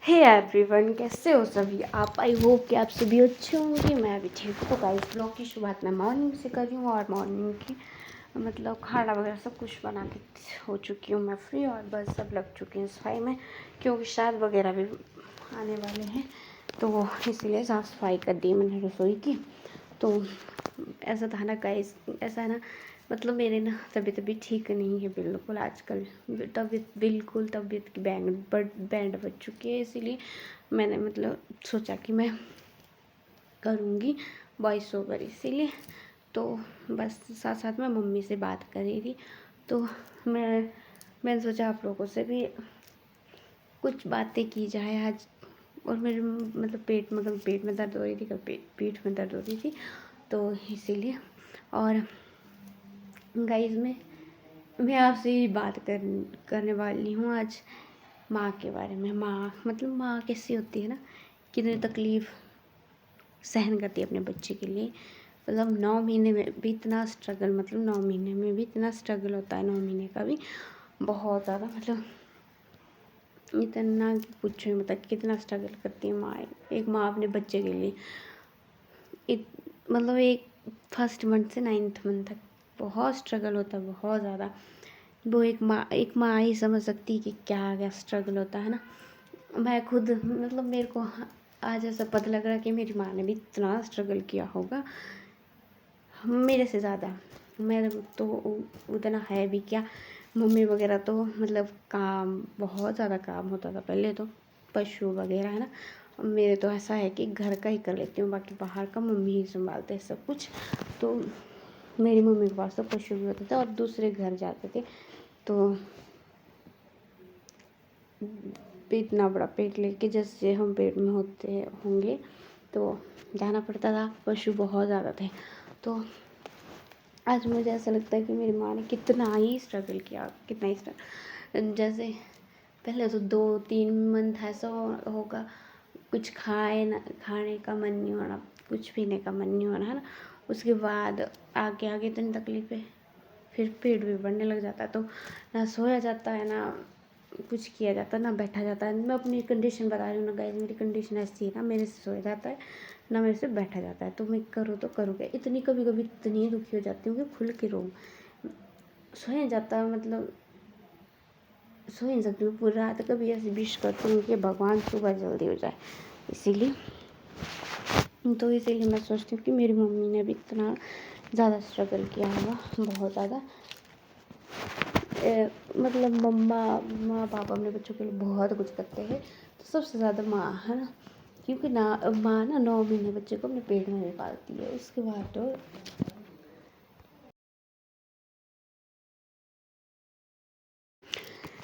Hey everyone, कैसे हो सभी आप। आई होप कि आप सभी अच्छे होंगे। मैं भी ठीक हूँ। तो गाइस, ब्लॉग की शुरुआत मैं मॉर्निंग से कर रही हूँ और मॉर्निंग की मतलब खाना वगैरह सब कुछ बना के हो चुकी हूँ मैं फ्री, और बस सब लग चुके हैं सफाई में, क्योंकि शाद वगैरह भी आने वाले हैं, तो इसलिए साफ़ सफाई कर दी मैंने रसोई की। तो ऐसा था ना गाइस, ऐसा है ना, मतलब मेरे ना तबीयत भी ठीक नहीं है बिल्कुल आजकल। तबीयत की बैंड बज चुकी है, इसीलिए मैंने मतलब सोचा कि मैं करूँगी वॉइस ओवर, इसीलिए। तो बस साथ साथ में मम्मी से बात कर रही थी, तो मैंने सोचा आप लोगों से भी कुछ बातें की जाए आज। और मेरे मतलब पेट में दर्द हो रही थी, कभी पीठ में दर्द हो रही थी, तो इसीलिए। और गाइस, मैं आपसे ही बात करने वाली हूँ आज माँ के बारे में। माँ कैसी होती है ना, कितनी तकलीफ़ सहन करती है अपने बच्चे के लिए। मतलब 9 महीने में भी इतना स्ट्रगल, मतलब 9 महीने में भी इतना स्ट्रगल होता है, 9 महीने का भी बहुत ज़्यादा, मतलब इतना कि पूछो ही मतलब कितना स्ट्रगल करती है माँ। एक माँ अपने बच्चे के लिए मतलब एक फर्स्ट मंथ से 9th मंथ तक बहुत स्ट्रगल होता है, बहुत ज़्यादा। वो एक माँ ही समझ सकती है कि क्या क्या स्ट्रगल होता है ना। मैं खुद मतलब मेरे को आज ऐसा पता लग रहा है कि मेरी माँ ने भी इतना स्ट्रगल किया होगा, मेरे से ज़्यादा। मेरे तो उतना है भी क्या, मम्मी वगैरह तो मतलब काम, बहुत ज़्यादा काम होता था पहले तो, पशु वगैरह है ना। मेरे तो ऐसा है कि घर का ही कर लेती हूँ, बाकी बाहर का मम्मी ही संभालते हैं सब कुछ। तो मेरी मम्मी के पास तो पशु भी होते थे और दूसरे घर जाते थे, तो इतना बड़ा पेट लेके जैसे हम पेट में होते होंगे तो जाना पड़ता था। पशु बहुत ज़्यादा थे, तो आज मुझे ऐसा लगता है कि मेरी माँ ने कितना ही स्ट्रगल किया, कितना ही स्ट्रगल। जैसे पहले तो 2-3 मंथ ऐसा होगा, कुछ खाने का मन नहीं होना, कुछ पीने का मन नहीं होना, है ना। उसके बाद आगे आगे इतनी तकलीफ़ें, फिर पेट भी बढ़ने लग जाता है, तो ना सोया जाता है, ना कुछ किया जाता है, ना बैठा जाता है। मैं अपनी कंडीशन बता रही हूँ ना गाइस, मेरी कंडीशन ऐसी है ना, मेरे से सोया जाता है ना मेरे से बैठा जाता है, तो मैं करूँ तो करूँ क्या। इतनी कभी कभी इतनी दुखी हो जाती हूँ कि खुल के रोऊँ। सोया जाता है, मतलब सो नहीं सकती हूँ पूरी रात। कभी ऐसे विश करती हूँ कि भगवान सुबह जल्दी हो जाए, इसीलिए मैं सोचती हूँ कि मेरी मम्मी ने भी इतना ज़्यादा स्ट्रगल किया होगा, बहुत ज़्यादा। मतलब माँ पापा अपने बच्चों के लिए बहुत कुछ करते हैं, तो सबसे ज़्यादा माँ है ना, क्योंकि माँ ना 9 महीने बच्चे को अपने पेट में नहीं पालती है, उसके बाद तो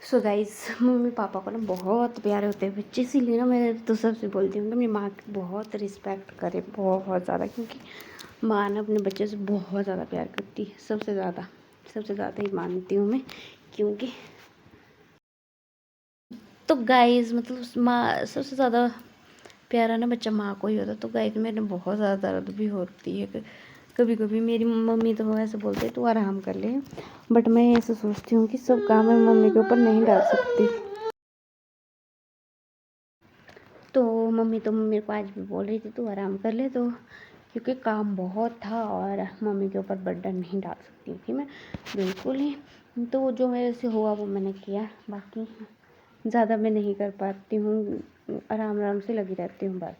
सो गाइस, मम्मी पापा को ना बहुत प्यारे होते हैं बच्चे, इसीलिए ना मैं तो सबसे बोलती हूँ कि अपनी माँ की बहुत रिस्पेक्ट करें, बहुत ज़्यादा, क्योंकि माँ ना अपने बच्चे से बहुत ज़्यादा प्यार करती है, सबसे ज़्यादा ही मानती हूँ मैं, क्योंकि तो गाइस मतलब माँ सबसे ज़्यादा प्यारा ना बच्चा माँ को ही होता है। तो गाइस मेरे बहुत ज़्यादा दर्द भी होती है कभी कभी। मेरी मम्मी तो ऐसे बोलते हैं तू आराम कर ले, बट मैं ऐसे सोचती हूँ कि सब काम मैं मम्मी के ऊपर नहीं डाल सकती। तो मम्मी तो मेरे को आज भी बोल रही थी तू आराम कर ले, तो क्योंकि काम बहुत था और मम्मी के ऊपर बर्डन नहीं डाल सकती थी मैं बिल्कुल ही। तो जो मेरे से हुआ वो मैंने किया, बाकी ज़्यादा मैं नहीं कर पाती हूँ, आराम से लगी रहती हूँ बस,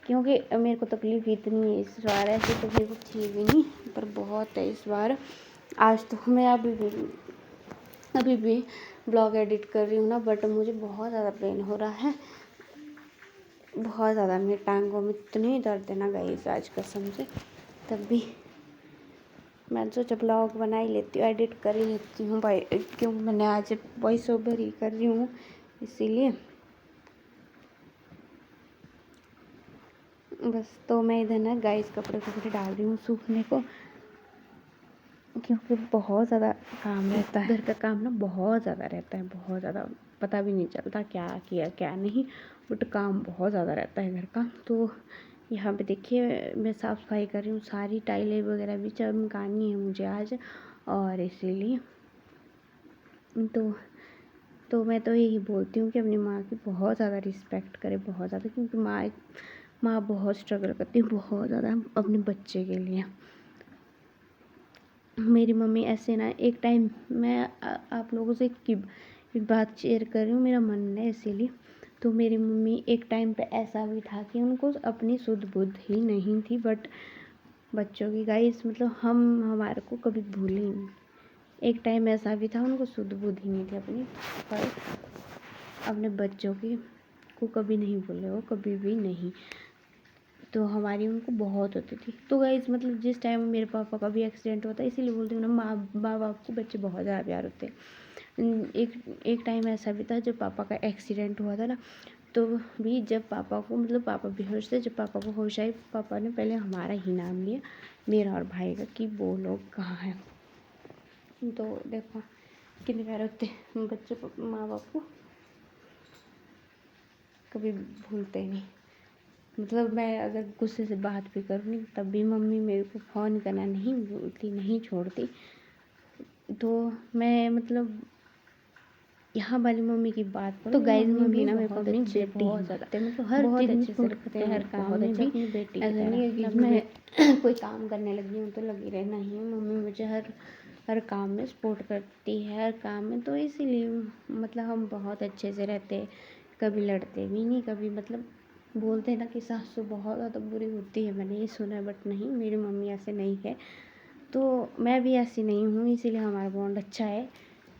क्योंकि मेरे को तकलीफ़ इतनी है इस बार। ऐसी तकलीफ थी भी नहीं, पर बहुत है इस बार। आज तो मैं अभी भी ब्लॉग एडिट कर रही हूँ ना, बट मुझे बहुत ज़्यादा पेन हो रहा है, बहुत ज़्यादा। मेरी टांगों में इतनी दर्द है ना गाइस आज कसम से। तब भी मैं सोचा ब्लॉग बना ही लेती हूँ, एडिट कर ही लेती हूँ भाई, क्यों मैंने आज वॉइस ओवर ही कर रही हूँ, इसीलिए बस। तो मैं इधर ना गाइस कपड़े डाल रही हूँ सूखने को, क्योंकि बहुत ज़्यादा काम रहता है, घर का काम ना बहुत ज़्यादा रहता है, बहुत ज़्यादा। पता भी नहीं चलता क्या किया क्या नहीं, बट काम बहुत ज़्यादा रहता है घर का। तो यहाँ पे देखिए मैं साफ़ सफाई कर रही हूँ, सारी टाइलें वगैरह भी चमकानी है मुझे आज, और इसीलिए तो तो मैं तो यही बोलती हूँ कि अपनी माँ की बहुत ज़्यादा रिस्पेक्ट करें, बहुत ज़्यादा, क्योंकि माँ बहुत स्ट्रगल करती है, बहुत ज़्यादा अपने बच्चे के लिए। मेरी मम्मी ऐसे ना, एक टाइम मैं आप लोगों से एक बात शेयर कर रही हूँ, मेरा मन है इसीलिए। तो मेरी मम्मी एक टाइम पे ऐसा भी था कि उनको अपनी सुध बुध ही नहीं थी, बट बच्चों की गाइस मतलब हमारे को कभी भूले नहीं। एक टाइम ऐसा भी था उनको सुध बुध ही नहीं थी अपनी, पर अपने बच्चों की को कभी नहीं भूले, वो कभी भी नहीं। तो हमारी उनको बहुत होती थी। तो गाइस मतलब जिस टाइम मेरे पापा का भी एक्सीडेंट होता है, इसीलिए बोलती हूँ ना, माँ बाप को बच्चे बहुत ज़्यादा प्यार होते हैं। एक टाइम ऐसा भी था जब पापा का एक्सीडेंट हुआ था ना, तो भी जब पापा को मतलब पापा बेहोश थे, जब पापा को होश आई, पापा ने पहले हमारा ही नाम लिया, मेरा और भाई का, कि वो लोग कहाँ हैं। तो देखो कितने प्यारे होते हैं बच्चे माँ बाप को, कभी भूलते नहीं। मतलब मैं अगर गुस्से से बात भी करूँ नहीं, तब भी मम्मी मेरे को फ़ोन करना नहीं भूलती, नहीं छोड़ती। तो मैं मतलब यहाँ वाली मम्मी की बात करूँ तो गाइस, मम्मी ना मेरे को अपनी बेटी बहुत ज़्यादा मतलब हर चीज़ में सपोर्ट करते हैं, हर काम में भी। अपनी बेटी ऐसा नहीं है कि मैं कोई काम करने लगी हूँ तो लगी रहना ही है। मम्मी मुझे हर काम में सपोर्ट करती है, हर काम में। तो इसीलिए मतलब हम बहुत अच्छे से रहते हैं, कभी लड़ते भी नहीं, कभी मतलब बोलते हैं ना कि सासू बहुत ज़्यादा बुरी होती है, मैंने ये सुना है, बट नहीं, मेरी मम्मी ऐसे नहीं है। तो मैं भी ऐसी नहीं हूँ, इसीलिए हमारा बॉन्ड अच्छा है।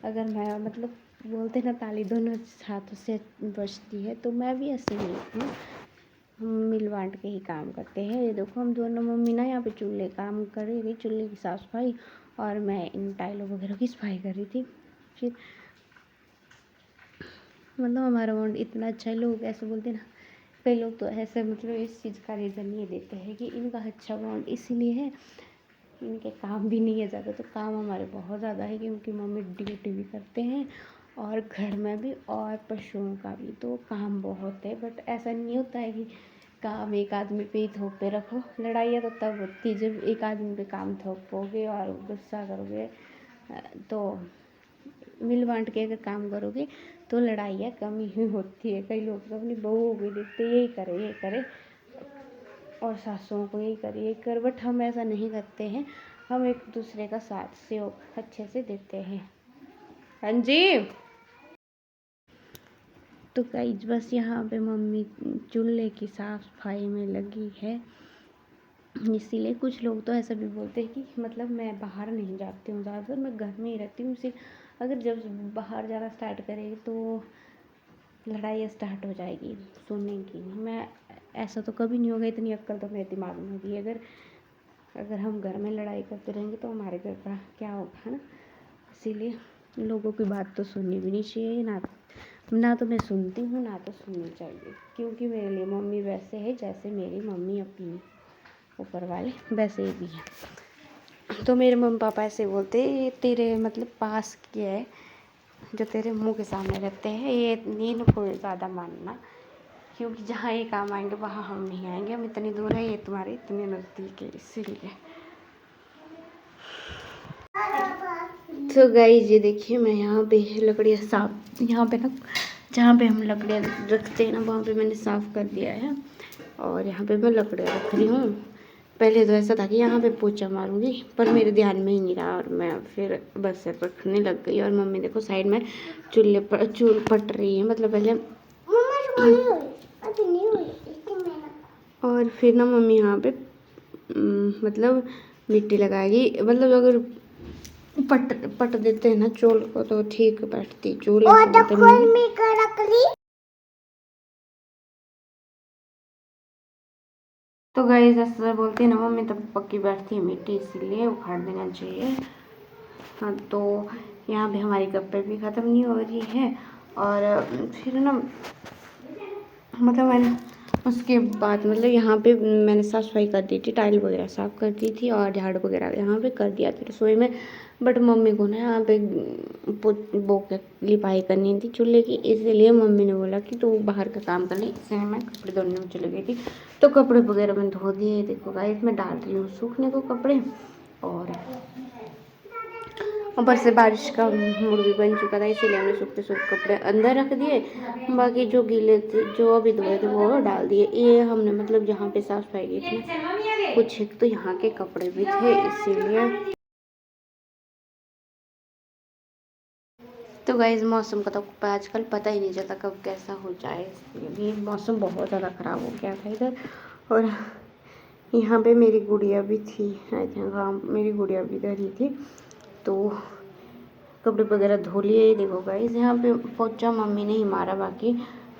अगर मैं मतलब बोलते हैं ना, ताली दोनों हाथों से बजती है, तो मैं भी ऐसे नहीं हूँ। हम मिल बांट के ही काम करते हैं। ये देखो हम दोनों, मम्मी ना यहाँ पे चूल्हे काम कर रही थी, चूल्हे की साफ सफाई, और मैं इन टाइलों वगैरह की सफाई कर रही थी। फिर मतलब हमारा बॉन्ड इतना अच्छा है। लोग ऐसे बोलते हैं ना, कई लोग तो ऐसे मतलब इस चीज़ का रीज़न ये देते हैं कि इनका अच्छा बॉन्ड इसीलिए है, इनके काम भी नहीं है ज़्यादा। तो काम हमारे बहुत ज़्यादा है, क्योंकि मम्मी ड्यूटी भी करते हैं और घर में भी और पशुओं का भी, तो काम बहुत है। बट ऐसा नहीं होता है कि काम एक आदमी पे ही थोप पे रखो। लड़ाइयाँ तो तब होती है जब एक आदमी पे काम थोपोगे और गुस्सा करोगे। तो मिल बांट के अगर काम करोगे तो लड़ाइयाँ कम ही होती है। कई लोग तो अपनी बहुओं को देखते यही करे ये करे, और सासुओं को यही करे यही कर, बट हम ऐसा नहीं करते हैं। हम एक दूसरे का साथ सहयोग अच्छे से देते हैं। हाँ जी। तो गाइस बस यहाँ पे मम्मी चूल्हे की साफ सफाई में लगी है। इसीलिए कुछ लोग तो ऐसा भी बोलते हैं कि मतलब मैं बाहर नहीं जाती हूँ ज़्यादातर, मैं घर में ही रहती हूँ। सिर्फ अगर जब बाहर जाना स्टार्ट करेगी तो लड़ाई स्टार्ट हो जाएगी, सुनेगी नहीं। मैं ऐसा तो कभी नहीं होगा, इतनी अक्ल तो मेरे दिमाग में भी। अगर हम घर में लड़ाई करते रहेंगे तो हमारे घर का क्या होगा, है ना। इसीलिए लोगों की बात तो सुननी भी नहीं चाहिए, ना तो मैं सुनती हूँ, ना तो सुननी चाहिए, क्योंकि मेरे लिए मम्मी वैसे है जैसे मेरी मम्मी अपनी ऊपर वाले वैसे ही भी है। तो मेरे मम्मी पापा ऐसे बोलते हैं, ये तेरे मतलब पास के है, जो तेरे मुंह के सामने रहते हैं, ये इनको ज़्यादा मानना, क्योंकि जहाँ ये काम आएंगे वहाँ हम नहीं आएंगे। हम इतनी दूर है, ये तुम्हारे इतने नज़दीक है, इसीलिए। तो गाइस ये देखिए, मैं यहाँ पे लकड़ियाँ साफ, यहाँ पे ना जहाँ पे हम लकड़ियाँ रखते हैं ना, वहाँ पे मैंने साफ़ कर दिया है। और यहाँ पे मैं लकड़ियाँ रख रही हूँ। पहले तो ऐसा था कि यहाँ पे पोछा मारूंगी, पर मेरे ध्यान में ही नहीं रहा, और मैं फिर बस से पटने लग गई। और मम्मी देखो साइड में चूल पट रही है, मतलब पहले। और फिर ना मम्मी यहाँ पे मतलब मिट्टी लगाएगी। मतलब अगर पट देते हैं ना चूल को तो ठीक बैठती चूल। तो गाइस ऐसा बोलती है ना मम्मी, तब पक्की बैठती है मिट्टी, इसीलिए उखाड़ देना चाहिए। हाँ, तो यहाँ पे हमारी गप्पे भी ख़त्म नहीं हो रही है। और फिर ना मतलब मैंने उसके बाद मतलब यहाँ पे मैंने साफ़ सफाई कर दी थी, टाइल वगैरह साफ़ कर दी थी, और झाड़ू वगैरह यहाँ पे कर दिया था रसोई में। बट मम्मी को ना यहाँ पे वो लिपाई करनी थी चूल्हे की, इसीलिए मम्मी ने बोला कि तू बाहर का काम कर ले। इसलिए मैं कपड़े धोने में चली गई थी, तो कपड़े वगैरह मैं धो दिए। देखो गाइस मैं डाल रही हूँ सूखने को कपड़े। और ऊपर से बारिश का मूड भी बन चुका था, इसीलिए हमने सूखते सूखे कपड़े अंदर रख दिए, बाकी जो गीले थे जो अभी धोए थे वो डाल दिए। ये हमने मतलब जहाँ पे साफ सफाई की थी कुछ एक तो यहाँ के कपड़े भी थे, इसीलिए। तो गाइस मौसम का तो आजकल पता ही नहीं चलता कब कैसा हो जाए, इसलिए मौसम बहुत ज़्यादा ख़राब हो गया था इधर। और यहाँ पे मेरी गुड़िया भी थी, आई थिंक हाँ मेरी गुड़िया भी इधर ही थी, तो कपड़े वगैरह धो लिए। देखो गाइस यहाँ पे पोछा मम्मी ने ही मारा, बाकी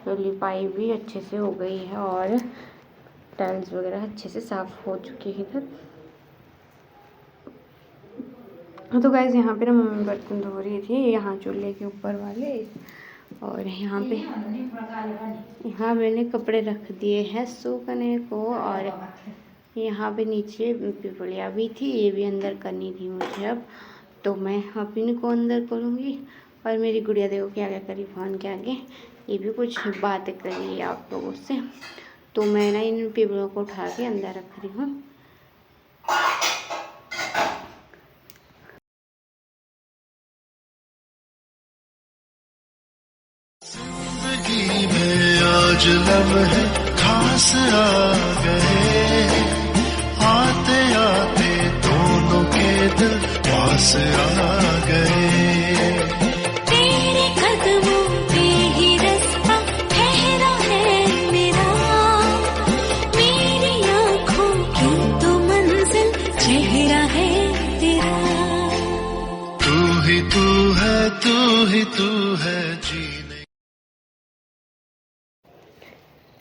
तो लिपाई भी अच्छे से हो गई है और टाइल्स वगैरह अच्छे से साफ़ हो चुकी है इधर। तो गाइस यहाँ पे ना मम्मी बर्तन धो रही थी, यहाँ चूल्हे के ऊपर वाले, और यहाँ मैंने कपड़े रख दिए हैं सूखने को। और यहाँ पे नीचे पिपलिया भी थी, ये भी अंदर करनी थी मुझे अब, तो मैं अपनी को अंदर करूँगी। और मेरी गुड़िया देखो क्या क्या करी फ़ोन के आगे, ये भी कुछ बातें कर रही है आप लोगों से। तो मैं ना इन पिपलियों को उठा के अंदर रख रही हूँ। जिंदगी में आज लम्हे खास आ गए, आते आते दोनों के दिल पास आ गए। तेरे कदमों पे ही रास्ता ठहरा है मेरा, मेरी आँखों की तो मंजिल चेहरा है तेरा। तू ही तू है, तू ही तू है जीने।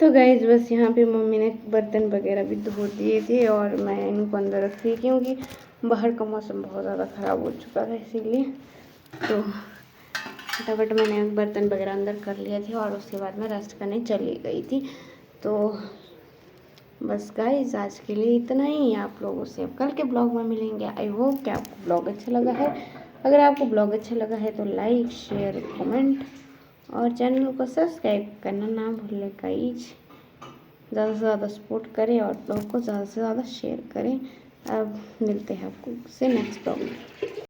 तो गाइज बस यहाँ पे मम्मी ने बर्तन वगैरह भी धो दिए थे और मैं इनको अंदर रख दी, क्योंकि बाहर का मौसम बहुत ज़्यादा ख़राब हो चुका था, इसीलिए। तो फटाफट मैंने बर्तन वगैरह अंदर कर लिए थे और उसके बाद मैं रेस्ट करने चली गई थी। तो बस गाइज आज के लिए इतना ही। आप लोगों से अब कल के ब्लॉग में मिलेंगे। आई होप कि आपको ब्लॉग अच्छा लगा है। अगर आपको ब्लॉग अच्छा लगा है तो लाइक शेयर कमेंट और चैनल को सब्सक्राइब करना ना भूलें गाइज। ज़्यादा से ज़्यादा सपोर्ट करें और ब्लॉग को ज़्यादा से ज़्यादा शेयर करें। अब मिलते हैं आपको से नेक्स्ट ब्लॉग में।